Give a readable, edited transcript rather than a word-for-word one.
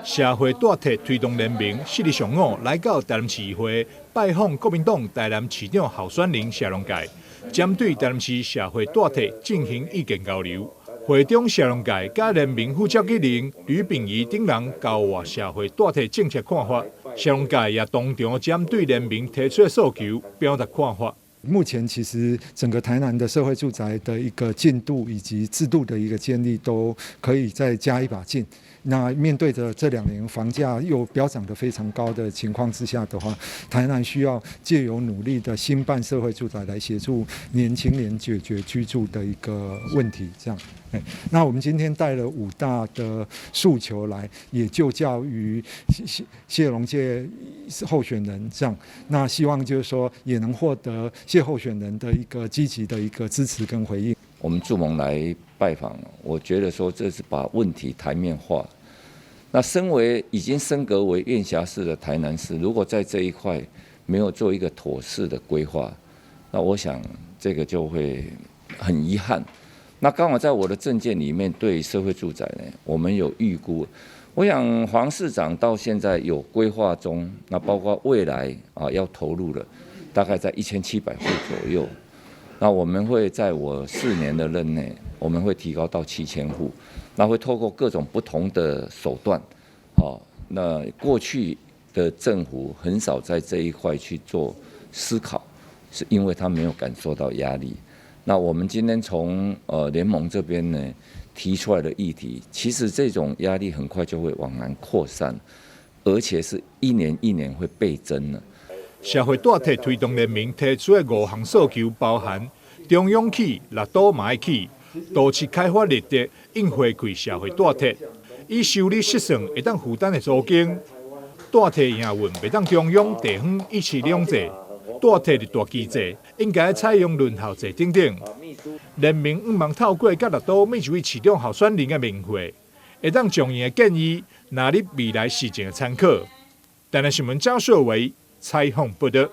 社会大体推动联盟4日上午来到台南市议会拜访国民党台南市长候选人谢龙介，针对台南市社会大体进行意见交流。会中谢龙介甲联盟副召集人吕秉仪等人交换社会大体政策看法，谢龙介也当场针对联盟提出的诉求表达看法。目前其实整个台南的社会住宅的一个进度以及制度的一个建立，都可以再加一把劲。那面对着这2年房价又飙涨得非常高的情况之下的话，台南需要借由努力的兴办社会住宅来协助年轻人解决居住的一个问题。这样，那我们今天带了5大的诉求来，也就教于谢龙介候选人这样，那希望就是说也能获得谢候选人的一个积极的一个支持跟回应。我们驻盟来拜访，我觉得说这是把问题台面化。那身为已经升格为院辖市的台南市，如果在这一块没有做一个妥适的规划，那我想这个就会很遗憾。那刚好在我的政见里面，对社会住宅呢，我们有预估。我想黄市长到现在有规划中，那包括未来要投入的，大概在1700户左右。那我们会在我4年的任内，我们会提高到7000户。那会透过各种不同的手段，那过去的政府很少在这一块去做思考，是因为他没有感受到压力。那我们今天从联盟这边呢提出来的议题，其实这种压力很快就会往南扩散，而且是一年一年会倍增了。社会大体推动联盟提出的5项诉求包含中央起、6都嘛要起。都市开发绿地应回馈社会大体，以收入实算会当负担的租金，大体营运袂当中央地方一起两制，大体的大机制应该采用轮候制等等。联盟毋望透过甲6都每一位市长候选人的名讳，会当将伊的建议纳入未来施政的参考。台南新闻张硕维采访报道。